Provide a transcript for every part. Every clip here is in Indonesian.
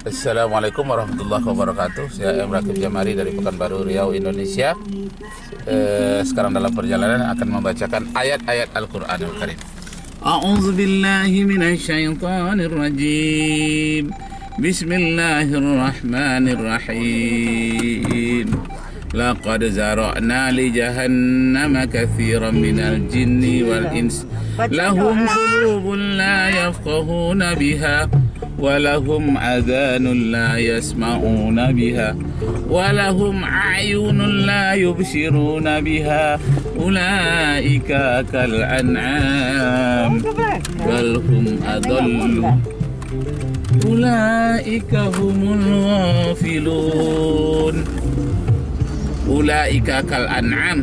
Assalamualaikum warahmatullahi wabarakatuh. Saya Rakib Jamari dari Pekanbaru Riau, Indonesia. Sekarang dalam perjalanan akan membacakan ayat-ayat Al-Quranul Karim. A'udzu billahi minasyaitonir rajim. Bismillahirrahmanirrahim. Laqad zara'na li jahannama katsiran minal jinni wal ins. Lahum qulubun la yafqahuna biha walahum adhanun la yasma'una biha walahum a'yunun la yubsiruna biha ulaika kal an'am bal hum adallu ulaika humul ghafilun. Ulaika kal an'am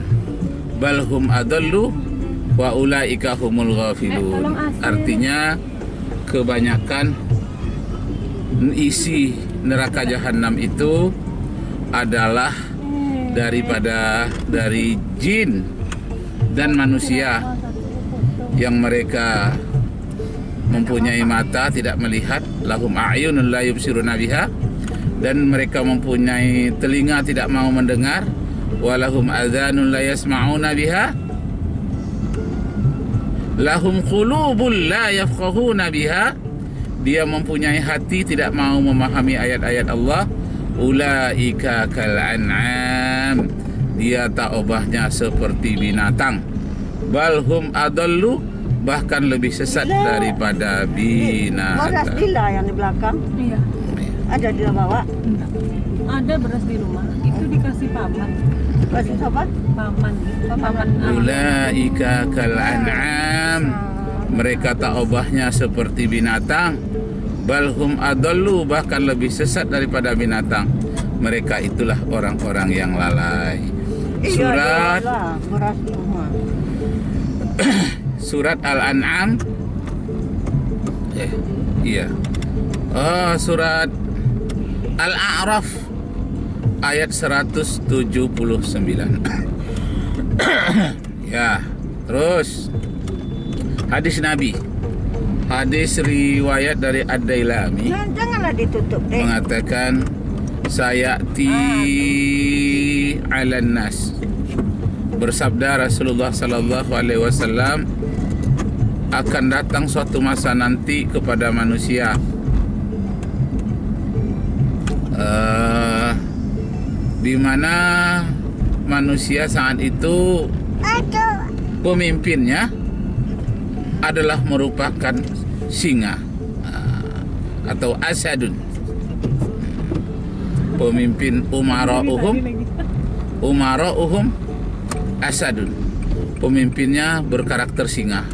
bal hum adallu wa ulaika humul ghafilun. Artinya kebanyakan isi neraka jahanam itu adalah dari jin dan manusia yang mereka mempunyai mata tidak melihat, lahum a'yunun la yubsiruna biha, dan mereka mempunyai telinga tidak mau mendengar, walahum adhanun la yasma'una biha, lahum qulubun la yafqahuna biha, dia mempunyai hati tidak mau memahami ayat-ayat Allah. Ulaika kal an'am, dia tak obahnya seperti binatang. Balhum adallu, bahkan lebih sesat daripada binatang. Beras Dila yang di belakang? Iya. Ada Dila bawa? Enggak. Ada beras di rumah. Itu dikasih paman. Beras apa? Paman. Paman. Ulaika kal an'am, mereka tak obahnya seperti binatang. Balhum adallu, bahkan lebih sesat daripada binatang. Mereka itulah orang-orang yang lalai. Surat beras di rumah. Surat Al-An'am. Iya. Surat Al-A'raf ayat 179. Ya, terus hadis Nabi. Hadis riwayat dari Ad-Dailami Janganlah ditutup deh. mengatakan sayati 'alan nas. Bersabda Rasulullah sallallahu alaihi wasallam, akan datang suatu masa nanti kepada manusia di mana manusia saat itu pemimpinnya adalah merupakan singa atau asadun. Pemimpin umara'uhum asadun. Pemimpinnya berkarakter singa.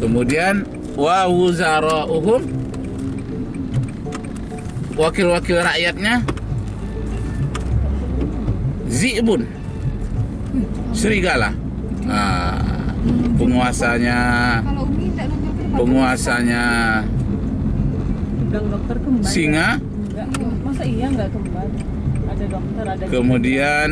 Kemudian wa wuzara'uhum, wakil-wakil rakyatnya zi'bun, serigala. Penguasanya Dokter kembar. singa. Enggak. Masa iya enggak kembar? Ada dokter, ada. Kemudian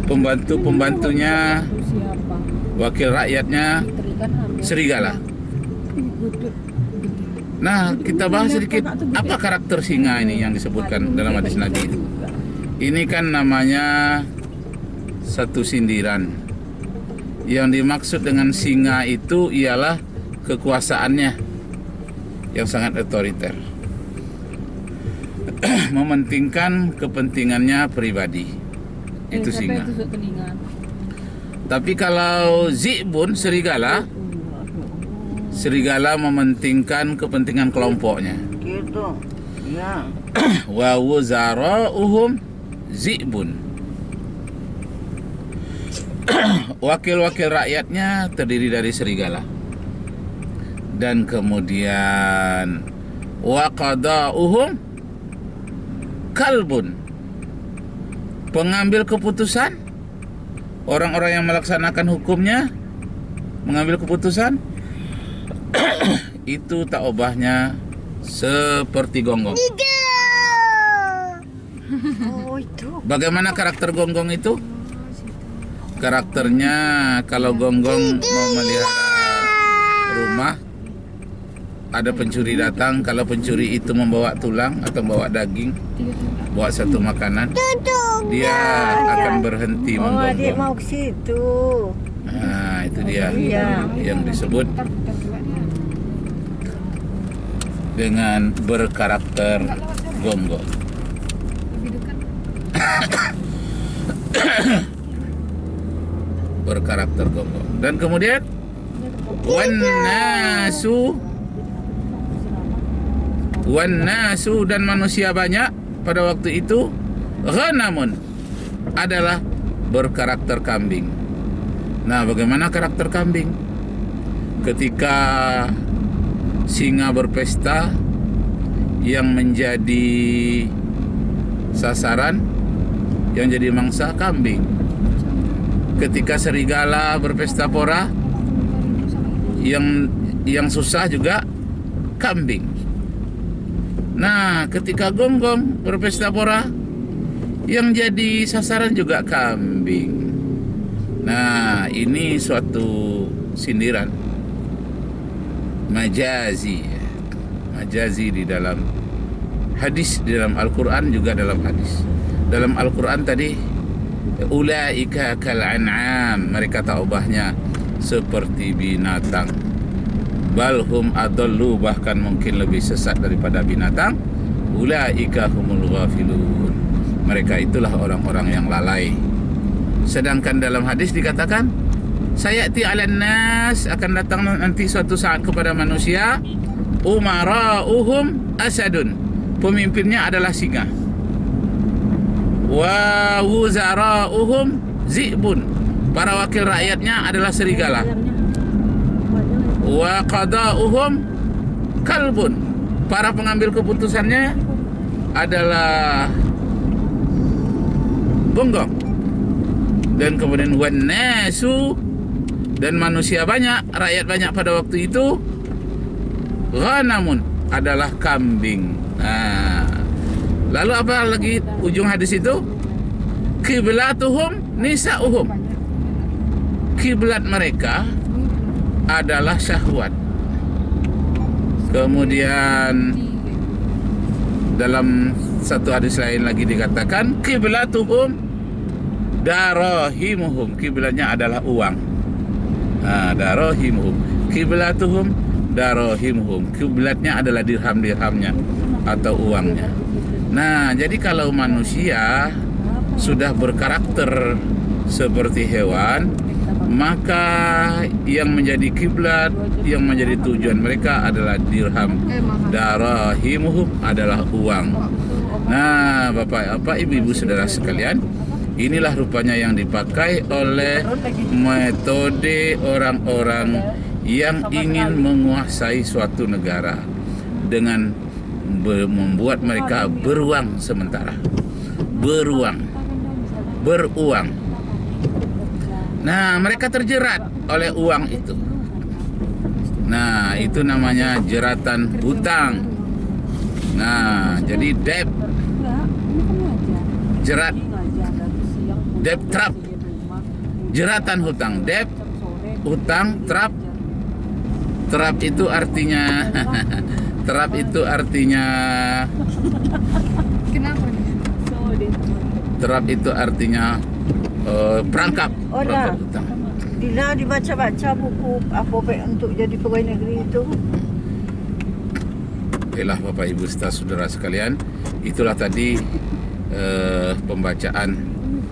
pembantunya, Siapa? wakil rakyatnya Terikat hamil. serigala. Nah, kita bahas sedikit apa karakter singa ini yang disebutkan dalam hadis Nabi. Ini kan namanya satu sindiran. Yang dimaksud dengan singa itu ialah kekuasaannya yang sangat otoriter. Mementingkan kepentingannya pribadi. Itu singa. Itu telinga. Tapi kalau zi'bun, serigala mementingkan kepentingan kelompoknya. Gitu. Ya. Wa wuzara'uhum zi'bun. Wakil-wakil rakyatnya terdiri dari serigala. Dan kemudian wa qada'uhum kalbun. Pengambil keputusan, orang-orang yang melaksanakan hukumnya, mengambil keputusan itu tak obahnya seperti gonggong. Oh, itu. Bagaimana karakter gonggong itu? Karakternya kalau gonggong memelihara rumah ada pencuri datang, kalau pencuri itu membawa tulang atau membawa daging, bawa satu makanan, dia akan berhenti Oh, adik menggonggong. mau ke situ. Nah, itu dia Iya. yang disebut dengan berkarakter gonggong. Berkarakter gonggong. Dan kemudian Wan-nasu dan manusia banyak pada waktu itu ghanamun adalah berkarakter kambing. Nah, bagaimana karakter kambing? Ketika singa berpesta, yang menjadi sasaran, yang jadi mangsa kambing. Ketika serigala berpesta pora, yang susah juga kambing. Nah, ketika gonggong berpesta pora, yang jadi sasaran juga kambing. Nah, ini suatu sindiran majazi. Majazi di dalam hadis, di dalam Al-Quran juga dalam hadis. Dalam Al-Quran tadi, ulaika kal an'am, mereka tak ubahnya seperti binatang. Balhum adallu, bahkan mungkin lebih sesat daripada binatang. Ulaika humul ghafilun, mereka itulah orang-orang yang lalai. Sedangkan dalam hadis dikatakan, sayati 'alan nas, akan datang nanti suatu saat kepada manusia, umara'uhum asadun, pemimpinnya adalah singa. Wa wuzara'uhum zi'bun, para wakil rakyatnya adalah serigala. Wa qada'uhum kalbun, para pengambil keputusannya adalah gonggong. Dan kemudian wan-nasu, dan manusia banyak, rakyat banyak pada waktu itu, ghanamun adalah kambing. Nah, lalu apa lagi ujung hadis itu? Kiblatuhum nisa'uhum, kiblat mereka adalah syahwat. Kemudian dalam satu hadis lain lagi dikatakan kiblatuhum darahimuhum, kiblatnya adalah uang. Nah, darahimuhum, kiblatuhum darahimuhum, kiblatnya adalah dirham-dirhamnya atau uangnya. Nah, jadi kalau manusia sudah berkarakter seperti hewan, maka yang menjadi kiblat, yang menjadi tujuan mereka adalah dirham. Darahimuhum adalah uang. Nah, Bapak, Ibu-ibu, saudara sekalian, inilah rupanya yang dipakai oleh metode orang-orang yang ingin menguasai suatu negara dengan membuat mereka beruang sementara. Beruang. Nah, mereka terjerat oleh uang itu. Nah, itu namanya jeratan hutang. Nah, jadi debt, jerat, debt trap, jeratan hutang, debt, hutang, trap. Trap itu artinya trap itu artinya Kenapa nih? trap itu artinya perangkap Ora. hutang. Dina dibaca-baca buku apa untuk jadi pegawai negeri itu. Baiklah Bapak Ibu saudara sekalian, itulah tadi pembacaan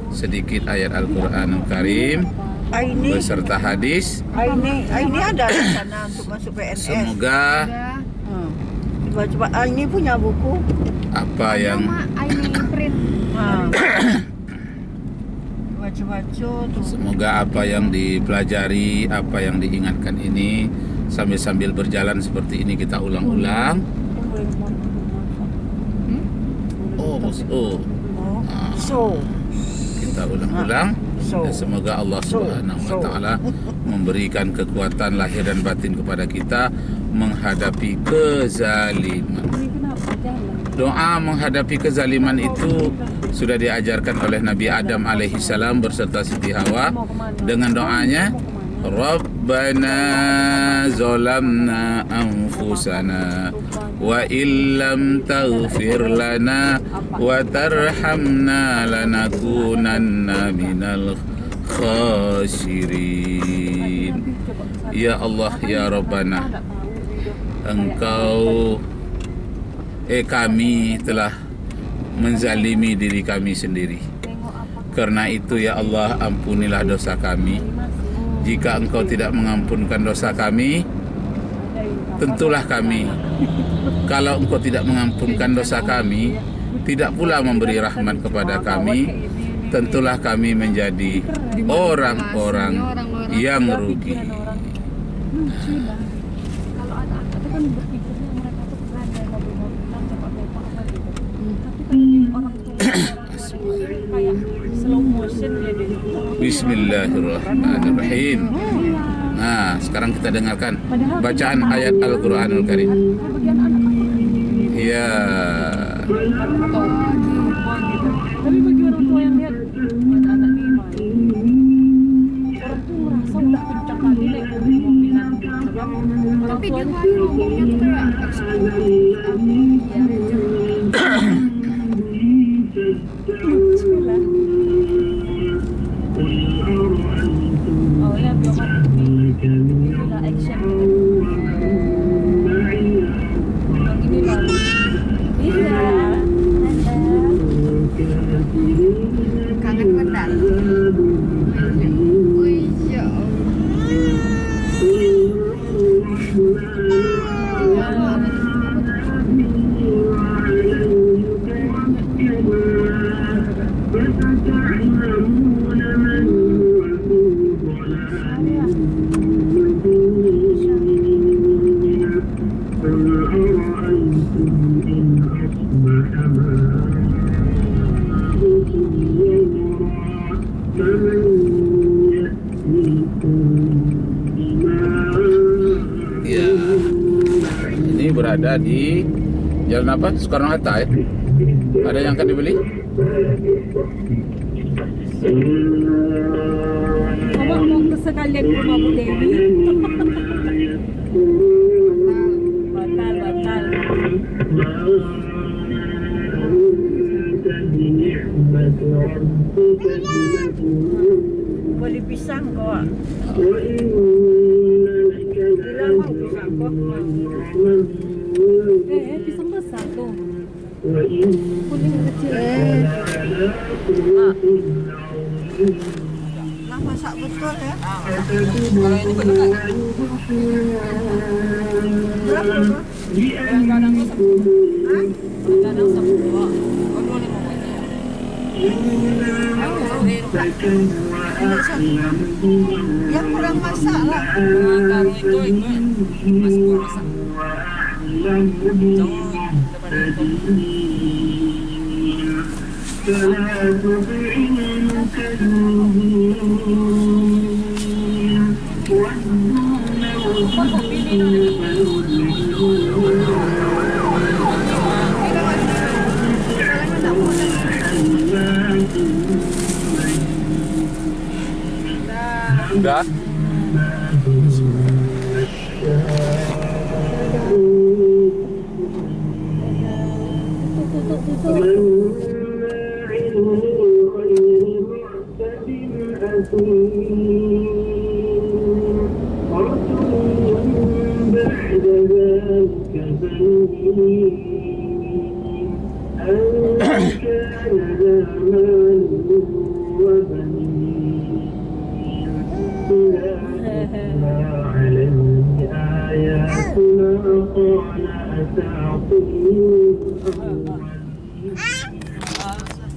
sedikit ayat Al-Quranul Karim Ini beserta hadis. ini ada di sana untuk masuk PNS. Semoga Baca ini punya buku. apa yang ini print. Baca-baca tuh. semoga apa yang dipelajari, apa yang diingatkan ini sambil berjalan seperti ini kita ulang-ulang. So. Kita ulang-ulang. So. Dan semoga Allah Subhanahu wa taala memberikan kekuatan lahir dan batin kepada kita menghadapi kezaliman. Doa menghadapi kezaliman itu sudah diajarkan oleh Nabi Adam alaihissalam berserta Siti Hawa dengan doanya Rabbana zalamna anfusana wa illam taghfir lana wa tarhamna lanakunanna minal khasirin. Ya Allah, ya Rabbana, kami telah menzalimi diri kami sendiri. Karena itu ya Allah, ampunilah dosa kami. Jika Engkau tidak mengampunkan dosa kami, tentulah kami, kalau Engkau tidak mengampunkan dosa kami, tidak pula memberi rahmat kepada kami, tentulah kami menjadi orang-orang yang rugi. Kalau anak-anak itu kan berpikirnya mereka tuh ada mobil-mobilan cepat-cepat apa gitu. Tapi kan orang tua kayak slow motion ya deh. Bismillahirrahmanirrahim. Nah, sekarang kita dengarkan bacaan ayat Al-Quranul Karim. Ya. Tapi bagi orang tua yang lihat anak nih, orang tuh merasa udah kencang kali nih mobilan. Tapi dia ngomongnya tuh kayak lucu lah. Oh ya, bila action yang ini lah. Iya, Kangen benar. Wih, ya Ya. Ini berada di jalan apa? Soekarno-Hatta ya? Ada yang akan dibeli? Mama mau sekalian ke rumah Bu Dewi. Batal. boleh pisang kok. Pisang besar tuh. Kuning kecil. Lah masak betul ya. Kalau ini beneran. Berapa? Kadang-kadang 10. Kadang 10. Yang kurang masak lah. Kalau itu masih kurang masak. Udah. عليه آياتنا